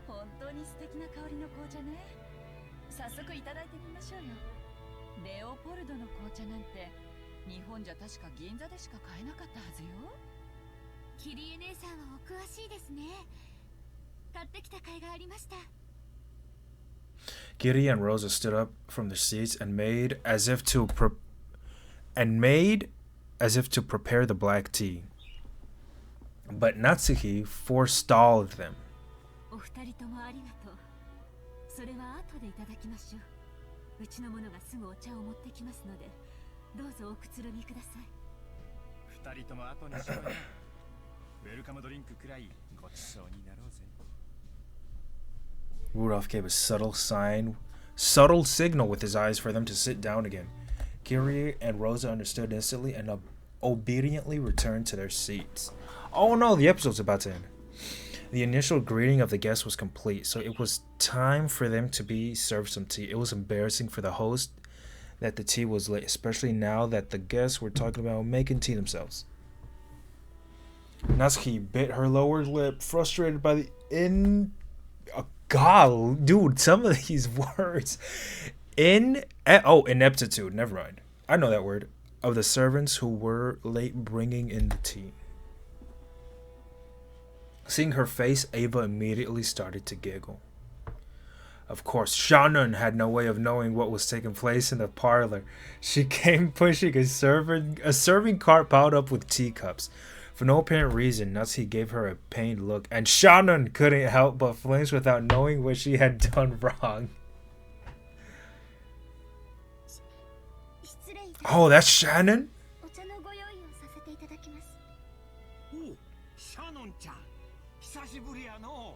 本当に素敵な香りの紅茶ね。早速いただいてみましょうよ。レオポルドの紅茶なんて日本じゃ確か銀座でしか買えなかったはずよ。キリエ姉さんはお詳しいですね。買ってきた甲斐がありました。Kitty and Rosa stood up from their seats and made as if to prepare the black tea. But Natsuki forestalled them. お二人ともありがとう。それは後でいただきましょう。うちの者がすぐお茶を持ってきますので、どうぞおくつろぎください。二人とも後にしろよ。ウェルカムドリンクくらいごちそうになろうぜ。Rudolph gave a subtle signal with his eyes for them to sit down again. Kyrie and Rosa understood instantly and obediently returned to their seats. Oh no, the episode's about to end. The initial greeting of the guests was complete, so it was time for them to be served some tea. It was embarrassing for the host that the tea was late, especially now that the guests were talking about making tea themselves. Natsuki bit her lower lip, frustrated by the God, dude, some of these words. Ineptitude, never mind. I know that word. Of the servants who were late bringing in the tea. Seeing her face, Ava immediately started to giggle. Of course, Shannon had no way of knowing what was taking place in the parlor. She came pushing a serving cart piled up with teacups. For no apparent reason, Natsuki gave her a pained look, and Shannon couldn't help but flinch without knowing what she had done wrong. Oh, that's Shannon? おう、シャノンちゃん、久しぶりやの。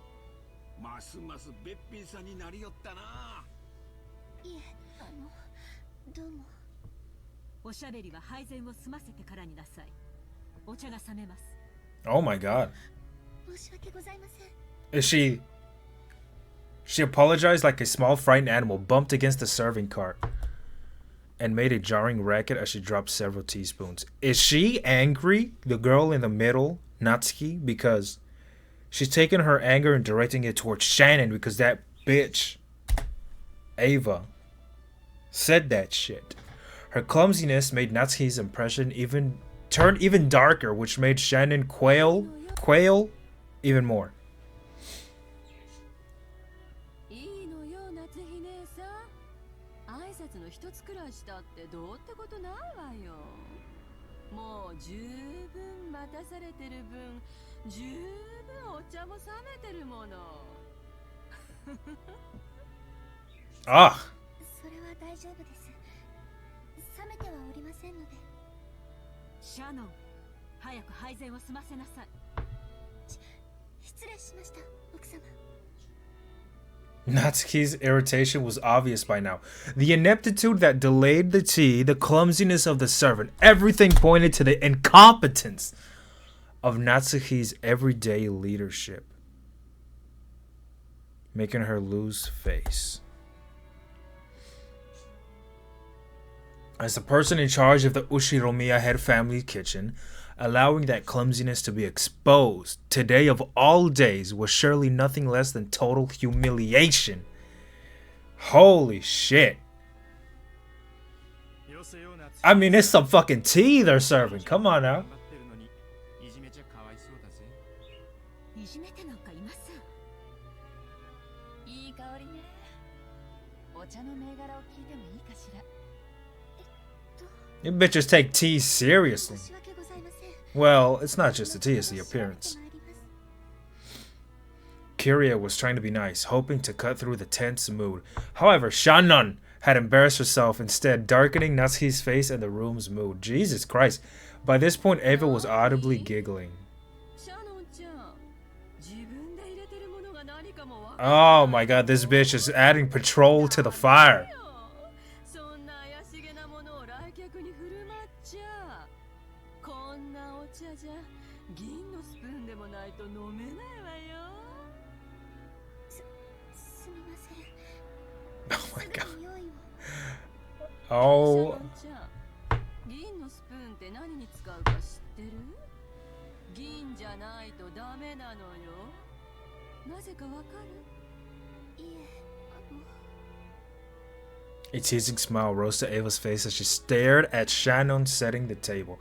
ますますべっぴんさんになりよったな。いえ、どうも。おしゃべりは配膳を済ませてからになさい。お茶が冷めます。Oh my god. 申し訳ございません。 Is she apologized like a small frightened animal bumped against the serving cart and made a jarring racket as she dropped several teaspoons. Is she angry, the girl in the middle, Natsuki? Because she's taking her anger and directing it towards Shannon because that bitch, Ava, said that shit. Her clumsiness made Natsuki's impression turned even darker, which made Shannon quail even more. いいのよ、夏日姉さん。挨拶の一つくらいしたってどうってことないわよ。もう十分待たされてる分、十分お茶も冷めてるもの。Ah. それは大丈夫です。冷めてはおりませんので。シャノン、早く配膳を済ませなさい。失礼しました、奥様。Natsuki's irritation was obvious by now. The ineptitude that delayed the tea, the clumsiness of the servant, everything pointed to the incompetence of Natsuki's everyday leadership, making her lose face. As the person in charge of the Ushiromiya head family kitchen, allowing that clumsiness to be exposed today of all days was surely nothing less than total humiliation. Holy shit. I mean, it's some fucking tea they're serving. Come on now. いじめちゃかわいそうだぜ。いじめてなんかいません。いい香りね。お茶の銘柄を聞いてもいいかしら。You bitches take tea seriously. 申し訳ございません。 Well, it's not just the tea, it's the appearance. Kiria was trying to be nice, hoping to cut through the tense mood. However, Shannon had embarrassed herself, instead darkening Natsuki's face and the room's mood. Jesus Christ. By this point, Ava was audibly giggling. Oh my god, this bitch is adding petrol to the fire. Oh my god. Oh. 銀のスプーンって何に使うか知ってる？銀じゃないとダメなのよ。なぜかわかる？いえ、A teasing smile rose to Ava's face as she stared at Shannon setting the table.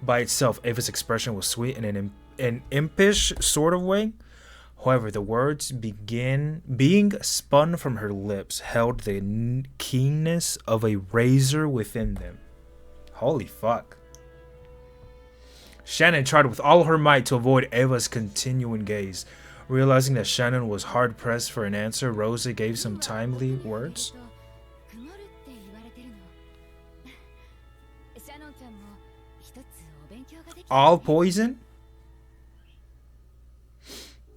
By itself, Ava's expression was sweet in an impish sort of way. However, the words being spun from her lips held the keenness of a razor within them. Holy fuck. Shannon tried with all her might to avoid Ava's continuing gaze. Realizing that Shannon was hard-pressed for an answer, Rosa gave some timely words. All poison?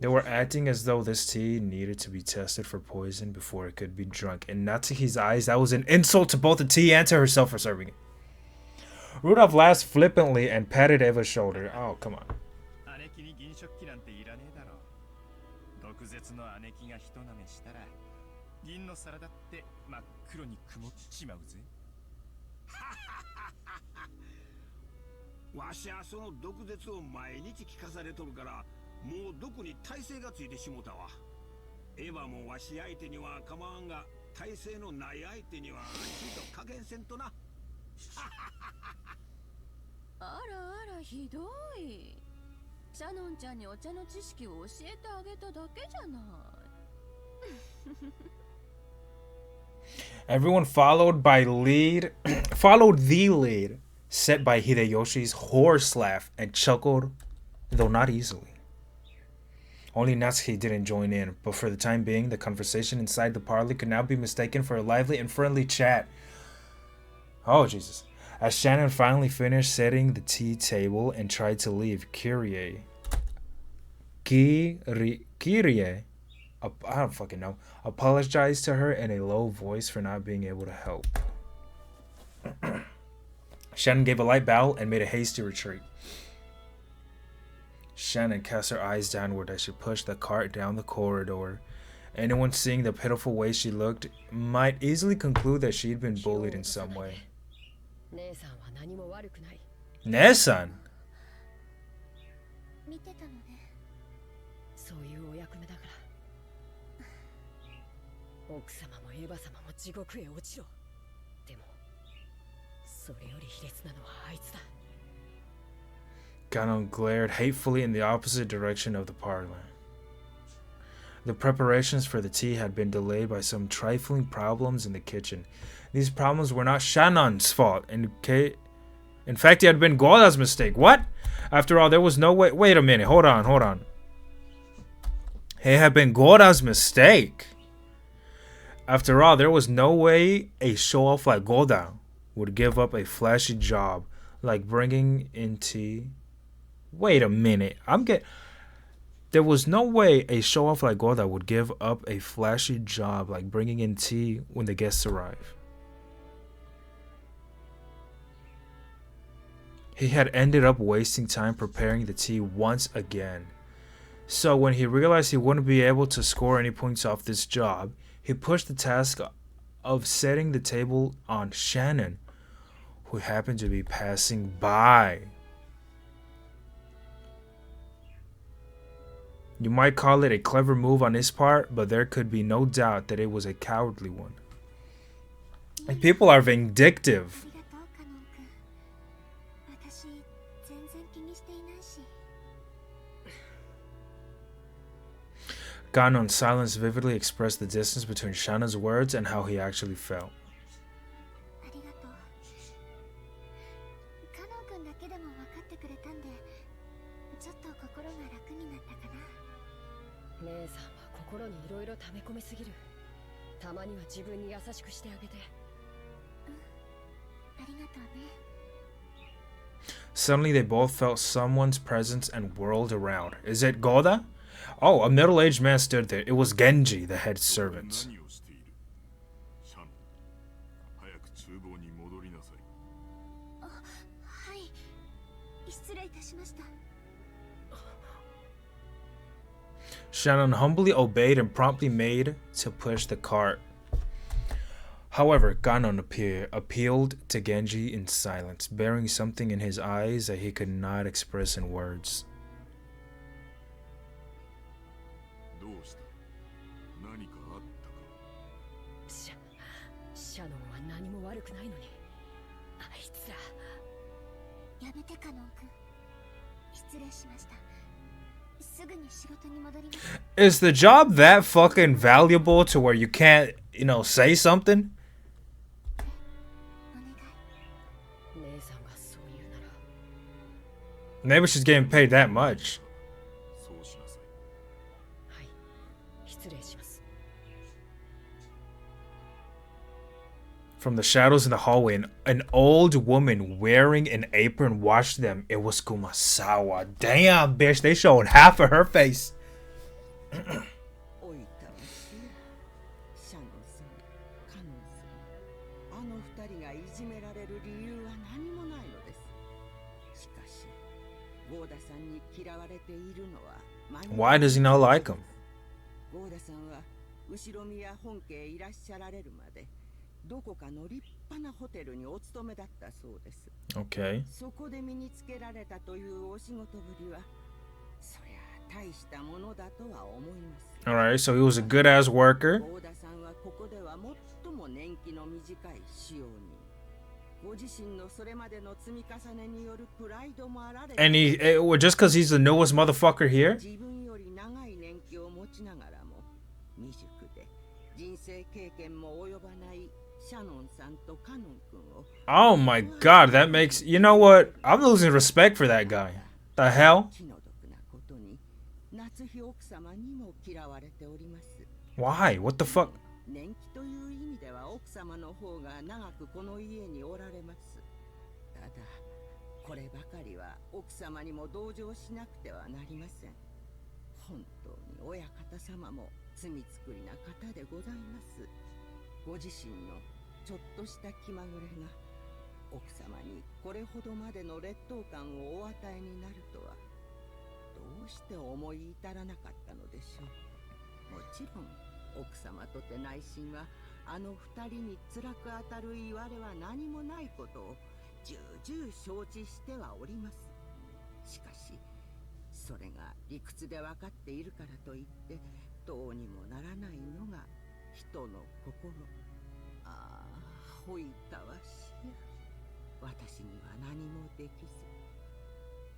They were acting as though this tea needed to be tested for poison before it could be drunk. In Natsuki's eyes, that was an insult to both the tea and to herself for serving it. Rudolph laughed flippantly and patted Ava's shoulder. Oh, come on. Everyone followed the lead set by Hideyoshi's hoarse laugh and chuckled, though not easily. Only Natsuki didn't join in, but for the time being, the conversation inside the parlor could now be mistaken for a lively and friendly chat. Oh, Jesus. As Shannon finally finished setting the tea table and tried to leave, Kyrie, I don't fucking know, apologized to her in a low voice for not being able to help. Shannon gave a light bow and made a hasty retreat. Shannon cast her eyes downward as she pushed the cart down the corridor. Anyone seeing the pitiful way she looked might easily conclude that she'd been bullied in some way. Nesan? 見てたのね。そういうお役目だから。奥様もエヴァ様も地獄へ落ちろ。でも、それより卑劣なのはあいつだ。Ganon glared hatefully in the opposite direction of the parlor. The preparations for the tea had been delayed by some trifling problems in the kitchen. These problems were not Shannon's fault. In fact, it had been Goda's mistake. What? After all, there was no way. Wait a minute. Hold on. It had been Goda's mistake. After all, there was no way a show-off like Goda would give up a flashy job like bringing in tea. Wait a minute. There was no way a show-off like Goda would give up a flashy job like bringing in tea when the guests arrive. He had ended up wasting time preparing the tea once again. So when he realized he wouldn't be able to score any points off this job, he pushed the task of setting the table on Shannon, who happened to be passing by. You might call it a clever move on his part, but there could be no doubt that it was a cowardly one. And people are vindictive. ありがとう、カノン君。Ganon's silence vividly expressed the distance between Shannon's words and how he actually felt. ありがとう。カノン君だけでも分かってくれたんで、ちょっと心が楽になったかな。姉さんは心にいろいろ溜め込みすぎる。たまには自分に優しくしてあげて。ありがとうね。Suddenly, they both felt someone's presence and whirled around. Is it Goda? Oh, a middle-aged man stood there. It was Genji, the head servant. 何をしている？シャン、早く厨房に戻りなさい。はい。失礼いたしました。Shannon humbly obeyed and promptly made to push the cart. However, Ganon appealed to Genji in silence, bearing something in his eyes that he could not express in words. どうした？何かあったか？シャノンは何も悪くないのに。あいつら。やめてカノン君。失礼しました。すぐに仕事に戻ります。Is the job that fucking valuable to where you can't, you know, say something? お願い。姉さんがそう言うなら。 Maybe she's getting paid that much. そうしなさい。はい、失礼します。 From the shadows in the hallway, an old woman wearing an apron watched them. It was Kumasawa. Damn, bitch, they showed half of her face. おいたわしシャノンさん、カノンさん、あの二人がいじめられる理由は何もないのです。しかし、ゴーダさんに嫌われているのは Why does he not like him? ゴーダさんは後ろ宮本家へいらっしゃられるまでどこかの立派なホテルにお勤めだったそうです。 Okay. そこで身につけられたというお仕事ぶりはそりゃ大したものだとは思います。 Alright, so he was a good ass worker. ゴーダさんはここでは最も年季の短い使用人。ご自身のそれまでの積み重ねによるプライドもあられ。 And just because he's the newest motherfucker here? 自分より長い年季を持ちながらも未熟で人生経験も及ばないシャノンさんとカノン君を。 Oh my god, that makes... You know what? I'm losing respect for that guy. The hell? 気の毒なことに夏日奥様にも嫌われております。 Why? What the fuck? 年季という意味では奥様の方が長くこの家におられます。ただこればかりは奥様にも同情しなくてはなりません。本当に親方様も罪作りな方でございます。ご自身のちょっとした気まぐれが奥様にこれほどまでの劣等感をお与えになるとはどうして思い至らなかったのでしょう。もちろん奥様とて内心はあの二人に辛く当たる言われは何もないことを重々承知してはおります。しかしそれが理屈で分かっているからといってどうにもならないのが人の心。ああ、ほいたわしや。私には何もできず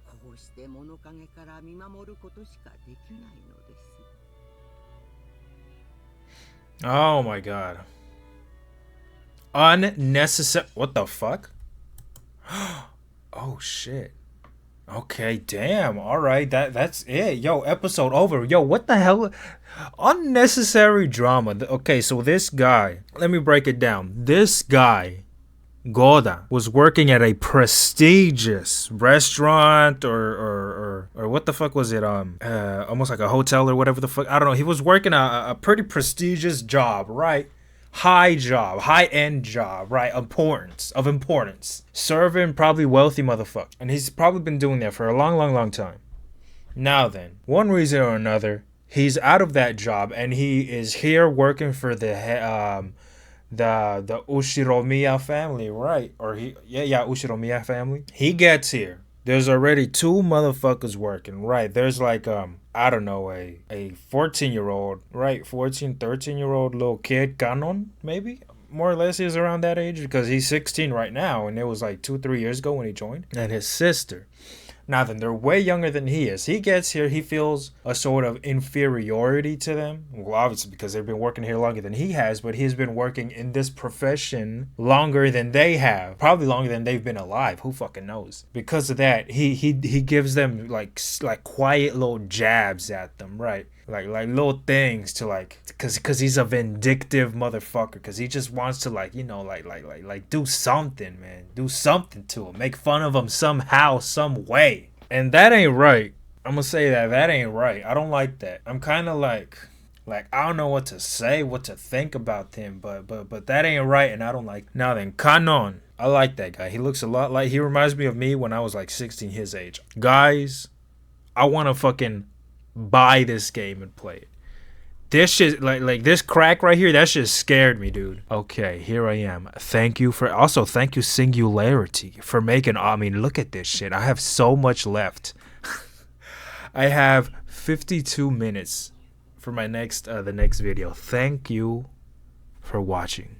こうして物陰から見守ることしかできないのです。 Oh my god. Unnecessary. What the fuck? Oh shit. Okay, damn. All right, that's it. Yo, episode over. Yo, what the hell? Unnecessary drama. Okay, so this guy, let me break it down. This guy, Goda, was working at a prestigious restaurant or what the fuck was it? Almost like a hotel or whatever the fuck. I don't know. He was working a pretty prestigious job, right? High job, high-end job, right? Of importance. Serving probably wealthy motherfucker. And he's probably been doing that for a long time. Now then, one reason or another, he's out of that job and he is here working for the Ushiromiya family, right? Or Ushiromiya family. He gets here. There's already two motherfuckers working, right? There's like I don't know, a 14-year-old, right? 13-year-old little kid, Ganon, maybe? More or less he's around that age because he's 16 right now and it was like 2-3 years ago when he joined. And his sister. Now then, they're way younger than he is. He gets here, he feels a sort of inferiority to them. Well, obviously because they've been working here longer than he has, but he's been working in this profession longer than they have. Probably longer than they've been alive. Who fucking knows? Because of that, he gives them like quiet little jabs at them, right? Like little things to like, cause he's a vindictive motherfucker. Cause he just wants to like, you know, like do something, man. Do something to him. Make fun of him somehow, some way. And that ain't right. I'm gonna say that ain't right. I don't like that. I'm kind of like I don't know what to say, what to think about him, but that ain't right, and I don't like. Now then, Kanon. I like that guy. He looks a lot like, he reminds me of me when I was like 16, his age. Guys, I want to fucking buy this game and play it. This shit, like this crack right here, that shit scared me, dude. Okay, here I am. Thank you Singularity for making, I mean, look at this shit. I have so much left. I have 52 minutes for my next the next video. Thank you for watching.